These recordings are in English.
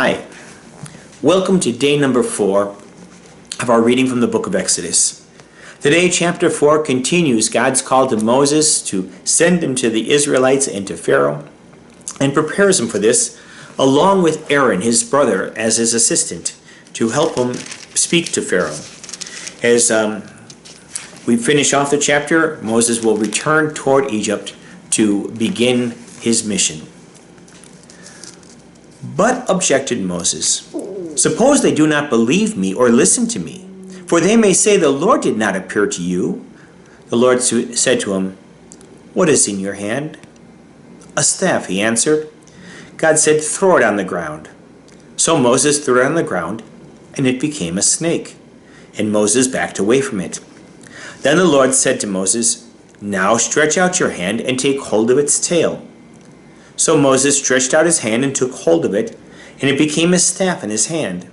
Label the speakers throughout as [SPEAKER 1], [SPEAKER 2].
[SPEAKER 1] Hi, welcome to day number 4 of our reading from the book of Exodus. Today, chapter 4 continues God's call to Moses to send him to the Israelites and to Pharaoh, and prepares him for this, along with Aaron, his brother, as his assistant, to help him speak to Pharaoh. As we finish off the chapter, Moses will return toward Egypt to begin his mission. But, objected Moses, suppose they do not believe me or listen to me, for they may say the Lord did not appear to you. The Lord said to him, "What is in your hand?" "A staff," he answered. God said, "Throw it on the ground." So Moses threw it on the ground, and it became a snake, and Moses backed away from it. Then the Lord said to Moses, "Now stretch out your hand and take hold of its tail." So Moses stretched out his hand and took hold of it, and it became a staff in his hand.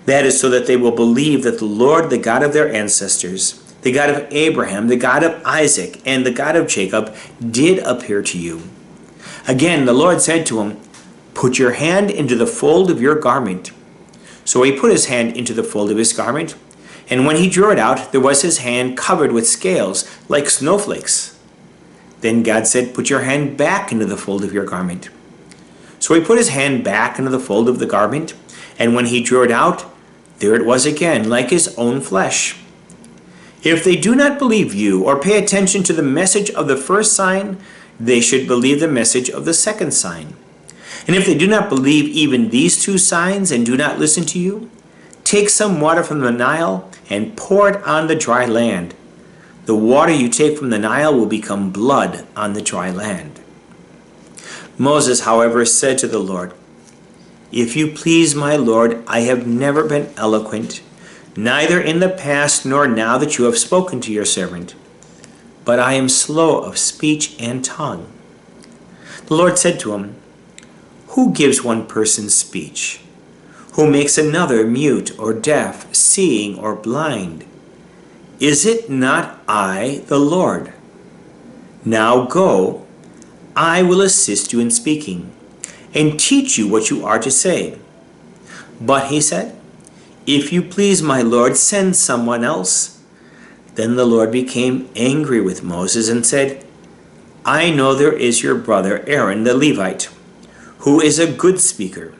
[SPEAKER 1] That is so that they will believe that the Lord, the God of their ancestors, the God of Abraham, the God of Isaac, and the God of Jacob, did appear to you. Again, the Lord said to him, "Put your hand into the fold of your garment." So he put his hand into the fold of his garment, and when he drew it out, there was his hand covered with scales, like snowflakes. Then God said, "Put your hand back into the fold of your garment." So he put his hand back into the fold of the garment, and when he drew it out, there it was again, like his own flesh. If they do not believe you or pay attention to the message of the first sign, they should believe the message of the second sign. And if they do not believe even these 2 signs and do not listen to you, take some water from the Nile and pour it on the dry land. The water you take from the Nile will become blood on the dry land. Moses, however, said to the Lord, "If you please, my Lord, I have never been eloquent, neither in the past nor now that you have spoken to your servant, but I am slow of speech and tongue." The Lord said to him, "Who gives one person speech? Who makes another mute or deaf, seeing or blind? Is it not I, the Lord? Now go, I will assist you in speaking, and teach you what you are to say." But he said, "If you please, my Lord, send someone else." Then the Lord became angry with Moses and said, "I know there is your brother Aaron the Levite, who is a good speaker.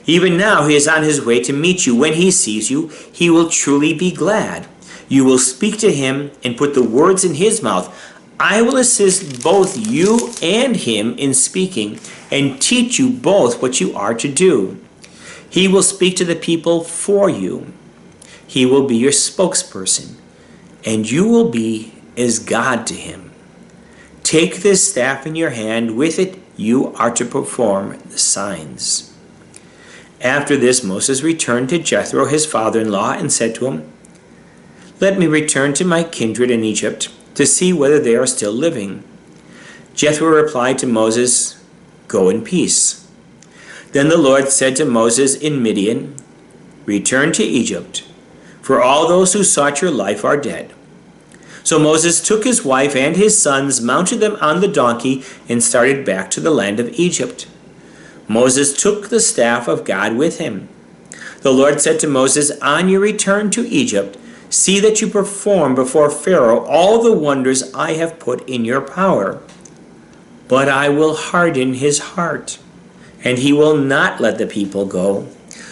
[SPEAKER 1] Even now he is on his way to meet you. When he sees you, he will truly be glad. You will speak to him and put the words in his mouth. I will assist both you and him in speaking and teach you both what you are to do. He will speak to the people for you. He will be your spokesperson, and you will be as God to him. Take this staff in your hand. With it you are to perform the signs." After this, Moses returned to Jethro, his father-in-law, and said to him, "Let me return to my kindred in Egypt to see whether they are still living." Jethro replied to Moses, "Go in peace." Then the Lord said to Moses in Midian, "Return to Egypt, for all those who sought your life are dead." So Moses took his wife and his sons, mounted them on the donkey, and started back to the land of Egypt. Moses took the staff of God with him. The Lord said to Moses, "On your return to Egypt, see that you perform before Pharaoh all the wonders I have put in your power. But I will harden his heart, and he will not let the people go.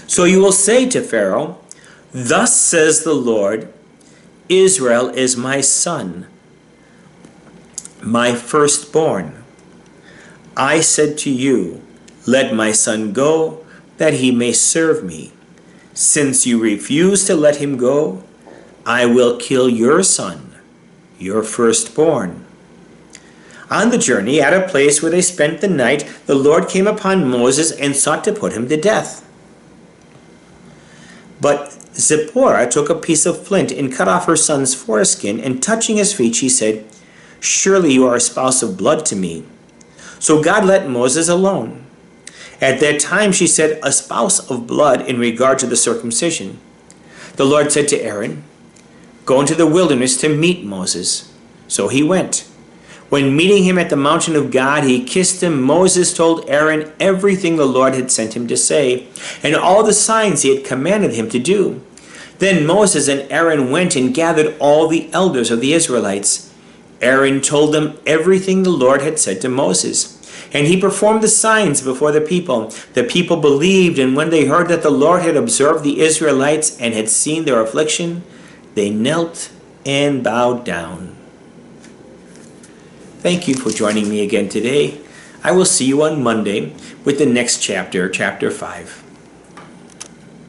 [SPEAKER 1] So you will say to Pharaoh, 'Thus says the Lord, Israel is my son, my firstborn. I said to you, let my son go, that he may serve me. Since you refuse to let him go, I will kill your son, your firstborn.'" On the journey, at a place where they spent the night, the Lord came upon Moses and sought to put him to death. But Zipporah took a piece of flint and cut off her son's foreskin, and touching his feet, she said, "Surely you are a spouse of blood to me." So God let Moses alone. At that time she said, "A spouse of blood," in regard to the circumcision. The Lord said to Aaron, "Go into the wilderness to meet Moses." So he went. When meeting him at the mountain of God, he kissed him. Moses told Aaron everything the Lord had sent him to say, and all the signs he had commanded him to do. Then Moses and Aaron went and gathered all the elders of the Israelites. Aaron told them everything the Lord had said to Moses, and he performed the signs before the people. The people believed, and when they heard that the Lord had observed the Israelites and had seen their affliction, they knelt and bowed down. Thank you for joining me again today. I will see you on Monday with the next chapter, chapter 5.